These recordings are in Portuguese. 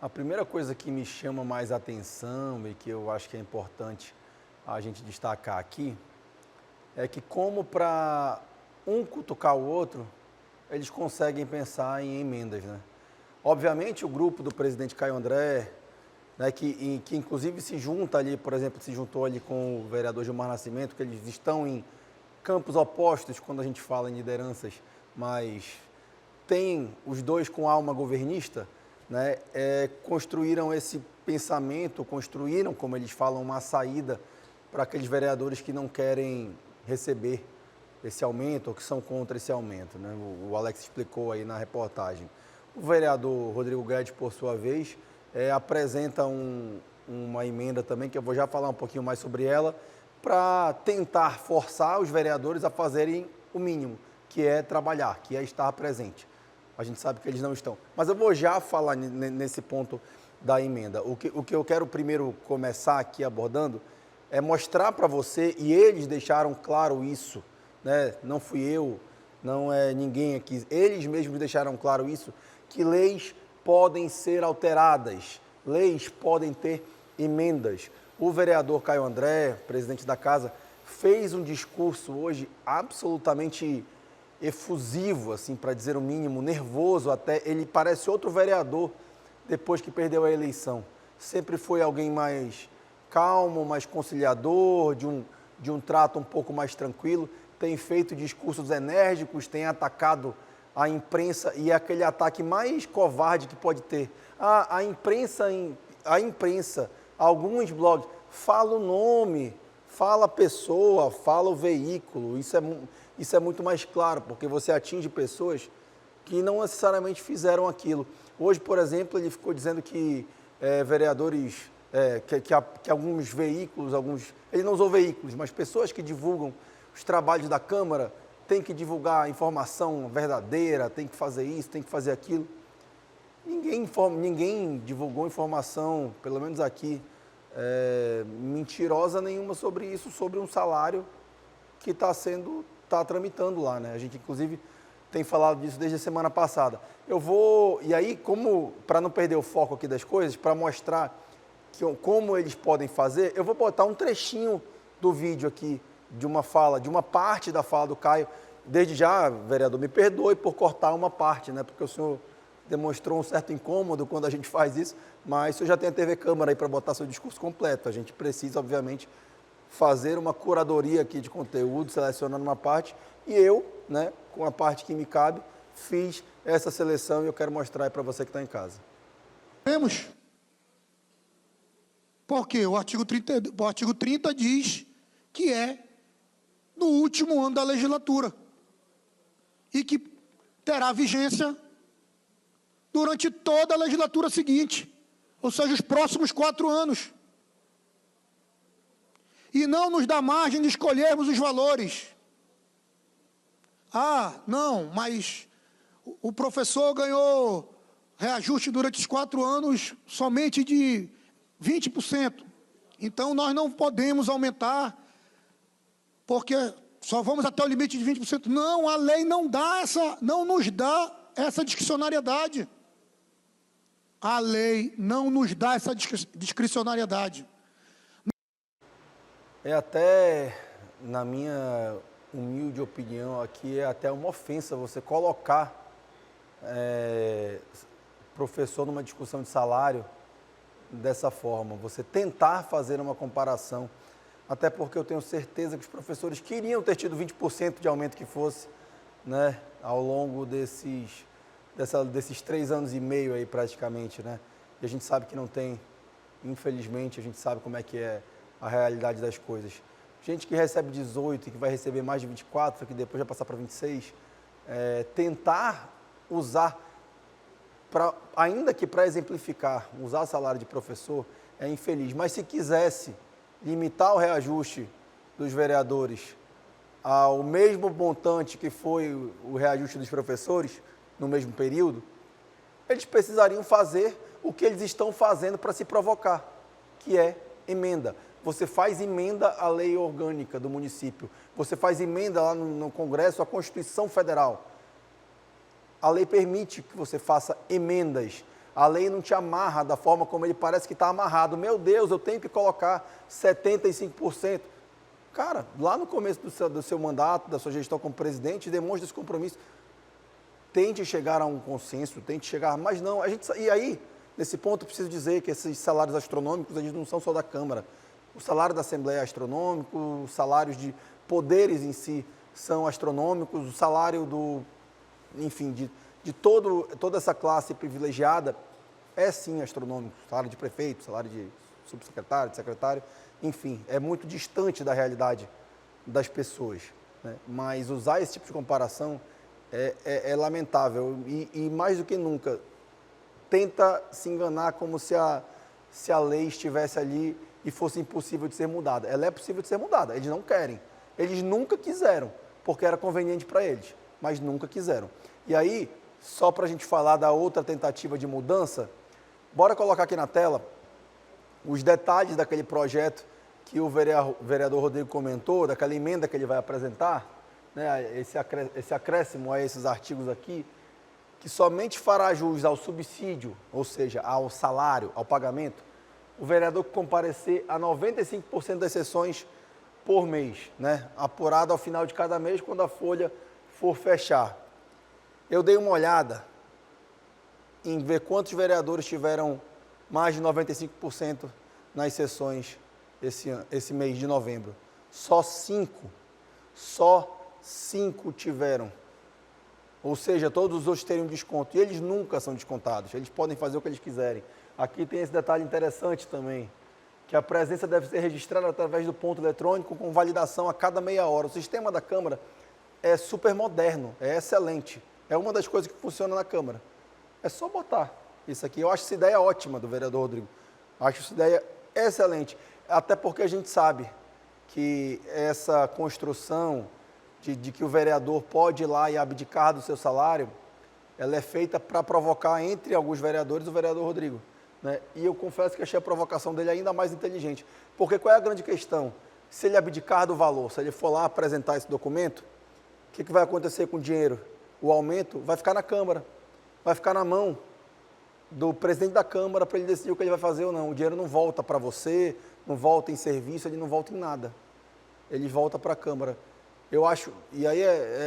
A primeira coisa que me chama mais atenção e que eu acho que é importante a gente destacar aqui é que como para um cutucar o outro, eles conseguem pensar em emendas, né? Obviamente o grupo do presidente Caio André, né, que inclusive se junta ali, por exemplo, se juntou ali com o vereador Gilmar Nascimento, que eles estão em campos opostos quando a gente fala em lideranças, mas tem os dois com alma governista, né, construíram esse pensamento, construíram, como eles falam, uma saída para aqueles vereadores que não querem receber esse aumento ou que são contra esse aumento, né? O Alex explicou aí na reportagem. O vereador Rodrigo Guedes, por sua vez, apresenta uma emenda também, que eu vou já falar um pouquinho mais sobre ela, para tentar forçar os vereadores a fazerem o mínimo, que é trabalhar, que é estar presente. A gente sabe que eles não estão. Mas eu vou já falar nesse ponto da emenda. O que eu quero primeiro começar aqui abordando é mostrar para você, e eles deixaram claro isso, né? Não fui eu, não é ninguém aqui, eles mesmos deixaram claro isso, que leis podem ser alteradas, leis podem ter emendas. O vereador Caio André, presidente da casa, fez um discurso hoje absolutamente efusivo, assim, para dizer o mínimo, nervoso até. Ele parece outro vereador depois que perdeu a eleição. Sempre foi alguém mais calmo, mais conciliador, de um trato um pouco mais tranquilo. Tem feito discursos enérgicos, tem atacado a imprensa, e é aquele ataque mais covarde que pode ter. A imprensa, alguns blogs, fala o nome, fala a pessoa, fala o veículo. Isso é muito mais claro, porque você atinge pessoas que não necessariamente fizeram aquilo. Hoje, por exemplo, ele ficou dizendo que vereadores, que alguns veículos, ele não usou veículos, mas pessoas que divulgam os trabalhos da Câmara têm que divulgar informação verdadeira, tem que fazer isso, tem que fazer aquilo. Ninguém divulgou informação, pelo menos aqui, mentirosa nenhuma sobre isso, sobre um salário que está tramitando lá, né? A gente, inclusive, tem falado disso desde a semana passada. E aí, para não perder o foco aqui das coisas, para mostrar como eles podem fazer, eu vou botar um trechinho do vídeo aqui, de uma parte da fala do Caio. Desde já, vereador, me perdoe por cortar uma parte, né? Porque o senhor demonstrou um certo incômodo quando a gente faz isso, mas o senhor já tem a TV Câmara aí para botar seu discurso completo. A gente precisa, obviamente, fazer uma curadoria aqui de conteúdo, selecionando uma parte, e eu, né, com a parte que me cabe, fiz essa seleção e eu quero mostrar aí para você que está em casa. Temos. Porque o artigo 30 diz que é no último ano da legislatura e que terá vigência durante toda a legislatura seguinte, ou seja, os próximos 4 anos. E não nos dá margem de escolhermos os valores. Não, mas o professor ganhou reajuste durante os 4 anos somente de 20%. Então, nós não podemos aumentar, porque só vamos até o limite de 20%. Não, a lei não nos dá essa discricionariedade. A lei não nos dá essa discricionariedade. Até, na minha humilde opinião aqui, é até uma ofensa você colocar professor numa discussão de salário dessa forma, você tentar fazer uma comparação, até porque eu tenho certeza que os professores queriam ter tido 20% de aumento que fosse, né, ao longo desses 3 anos e meio aí praticamente, né, e a gente sabe que não tem, infelizmente, a gente sabe como é que é a realidade das coisas. Gente que recebe 18 e que vai receber mais de 24, que depois vai passar para 26, tentar usar, ainda que para exemplificar, usar salário de professor é infeliz. Mas se quisesse limitar o reajuste dos vereadores ao mesmo montante que foi o reajuste dos professores no mesmo período, eles precisariam fazer o que eles estão fazendo para se provocar, que é emenda. Você faz emenda à lei orgânica do município, você faz emenda lá no Congresso à Constituição Federal. A lei permite que você faça emendas. A lei não te amarra da forma como ele parece que está amarrado. Meu Deus, eu tenho que colocar 75%. Cara, lá no começo do seu mandato, da sua gestão como presidente, demonstre esse compromisso. Tente chegar a um consenso, tente chegar, mas não. E aí, nesse ponto, eu preciso dizer que esses salários astronômicos, eles não são só da Câmara. O salário da Assembleia é astronômico, os salários de poderes em si são astronômicos, o salário enfim, de toda essa classe privilegiada é sim astronômico. Salário de prefeito, salário de subsecretário, de secretário, enfim, é muito distante da realidade das pessoas, né? Mas usar esse tipo de comparação é lamentável e mais do que nunca tenta se enganar como se a lei estivesse ali e fosse impossível de ser mudada. Ela é possível de ser mudada, eles não querem. Eles nunca quiseram, porque era conveniente para eles, mas nunca quiseram. E aí, só para a gente falar da outra tentativa de mudança, bora colocar aqui na tela os detalhes daquele projeto que o vereador Rodrigo comentou, daquela emenda que ele vai apresentar, né, esse acréscimo a esses artigos aqui, que somente fará jus ao subsídio, ou seja, ao salário, ao pagamento, o vereador que comparecer a 95% das sessões por mês, né, apurado ao final de cada mês, quando a folha for fechar. Eu dei uma olhada em ver quantos vereadores tiveram mais de 95% nas sessões esse mês de novembro. Só 5 tiveram. Ou seja, todos os outros teriam desconto. E eles nunca são descontados, eles podem fazer o que eles quiserem. Aqui tem esse detalhe interessante também, que a presença deve ser registrada através do ponto eletrônico com validação a cada meia hora. O sistema da Câmara é super moderno, é excelente. É uma das coisas que funciona na Câmara. É só botar isso aqui. Eu acho essa ideia ótima do vereador Rodrigo. Acho essa ideia excelente. Até porque a gente sabe que essa construção de que o vereador pode ir lá e abdicar do seu salário, ela é feita para provocar entre alguns vereadores o vereador Rodrigo, né? E eu confesso que achei a provocação dele ainda mais inteligente. Porque qual é a grande questão? Se ele abdicar do valor, se ele for lá apresentar esse documento, o que vai acontecer com o dinheiro? O aumento vai ficar na Câmara, vai ficar na mão do presidente da Câmara para ele decidir o que ele vai fazer ou não. O dinheiro não volta para você, não volta em serviço, ele não volta em nada. Ele volta para a Câmara. Eu acho, e aí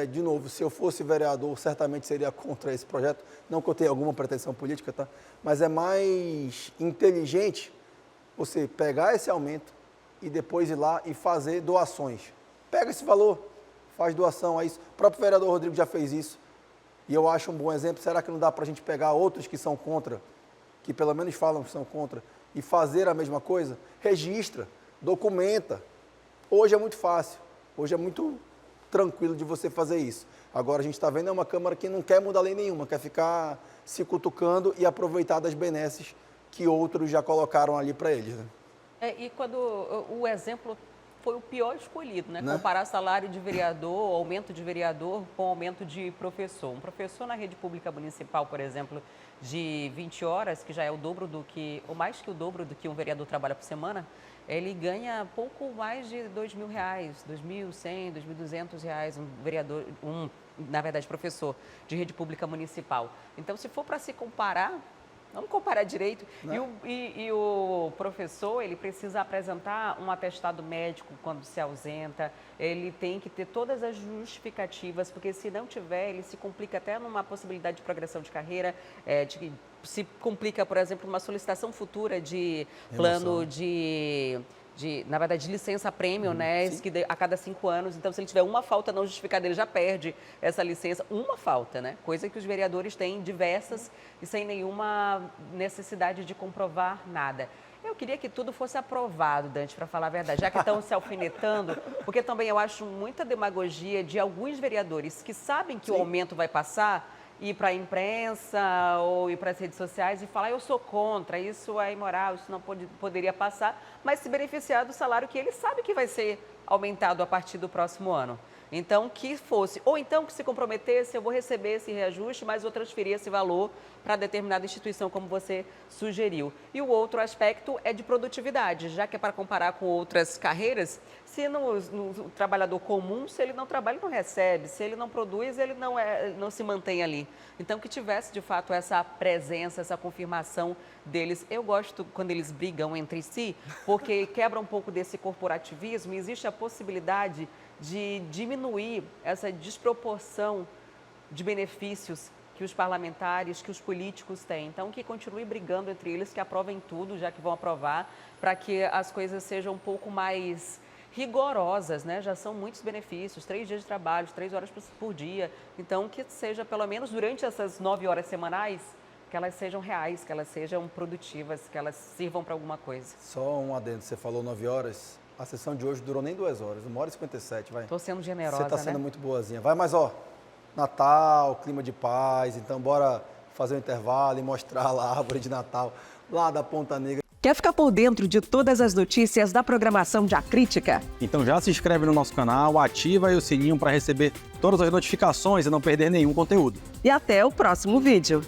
de novo, se eu fosse vereador, certamente seria contra esse projeto, não que eu tenha alguma pretensão política, tá? Mas é mais inteligente você pegar esse aumento e depois ir lá e fazer doações. Pega esse valor, faz doação a isso. O próprio vereador Rodrigo já fez isso. E eu acho um bom exemplo. Será que não dá para a gente pegar outros que são contra, que pelo menos falam que são contra, e fazer a mesma coisa? Registra, documenta. Hoje é muito fácil, hoje é muito tranquilo de você fazer isso. Agora a gente está vendo é uma Câmara que não quer mudar lei nenhuma, quer ficar se cutucando e aproveitar das benesses que outros já colocaram ali para eles, né? E quando o exemplo foi o pior escolhido, né? Comparar salário de vereador, aumento de vereador com aumento de professor. Um professor na rede pública municipal, por exemplo, de 20 horas, que já é o dobro do que, ou mais que o dobro do que um vereador trabalha por semana, ele ganha pouco mais de R$2.000, R$2.100, R$2.200, um vereador, na verdade, professor de rede pública municipal. Então, se for para se comparar, vamos comparar direito. E o professor, ele precisa apresentar um atestado médico quando se ausenta, ele tem que ter todas as justificativas, porque se não tiver, ele se complica até numa possibilidade de progressão de carreira, se complica, por exemplo, numa solicitação futura de plano na verdade, de licença-prêmio, né? Que a cada 5 anos. Então, se ele tiver uma falta não justificada, ele já perde essa licença. Uma falta, né? Coisa que os vereadores têm diversas e sem nenhuma necessidade de comprovar nada. Eu queria que tudo fosse aprovado, Dante, para falar a verdade, já que estão se alfinetando, porque também eu acho muita demagogia de alguns vereadores que sabem que o aumento vai passar, ir para a imprensa ou ir para as redes sociais e falar, eu sou contra, isso é imoral, isso não poderia passar, mas se beneficiar do salário que ele sabe que vai ser aumentado a partir do próximo ano. Então, que fosse, ou então que se comprometesse, eu vou receber esse reajuste, mas vou transferir esse valor para determinada instituição, como você sugeriu. E o outro aspecto é de produtividade, já que é para comparar com outras carreiras, se no trabalhador comum, se ele não trabalha, ele não recebe, se ele não produz, ele não se mantém ali. Então, que tivesse, de fato, essa presença, essa confirmação deles. Eu gosto quando eles brigam entre si, porque quebra um pouco desse corporativismo e existe a possibilidade de diminuir essa desproporção de benefícios que os parlamentares, que os políticos têm. Então, que continue brigando entre eles, que aprovem tudo, já que vão aprovar, para que as coisas sejam um pouco mais rigorosas, né? Já são muitos benefícios, 3 dias de trabalho, 3 horas por dia. Então, que seja, pelo menos durante essas 9 horas semanais, que elas sejam reais, que elas sejam produtivas, que elas sirvam para alguma coisa. Só um adendo, você falou 9 horas, a sessão de hoje durou nem 2 horas, 1h57, vai. Estou sendo generosa, Você está sendo né? muito boazinha. Vai, mas ó, Natal, clima de paz, então bora fazer um intervalo e mostrar lá a árvore de Natal, lá da Ponta Negra. Quer ficar por dentro de todas as notícias da programação de A Crítica? Então já se inscreve no nosso canal, ativa aí o sininho para receber todas as notificações e não perder nenhum conteúdo. E até o próximo vídeo.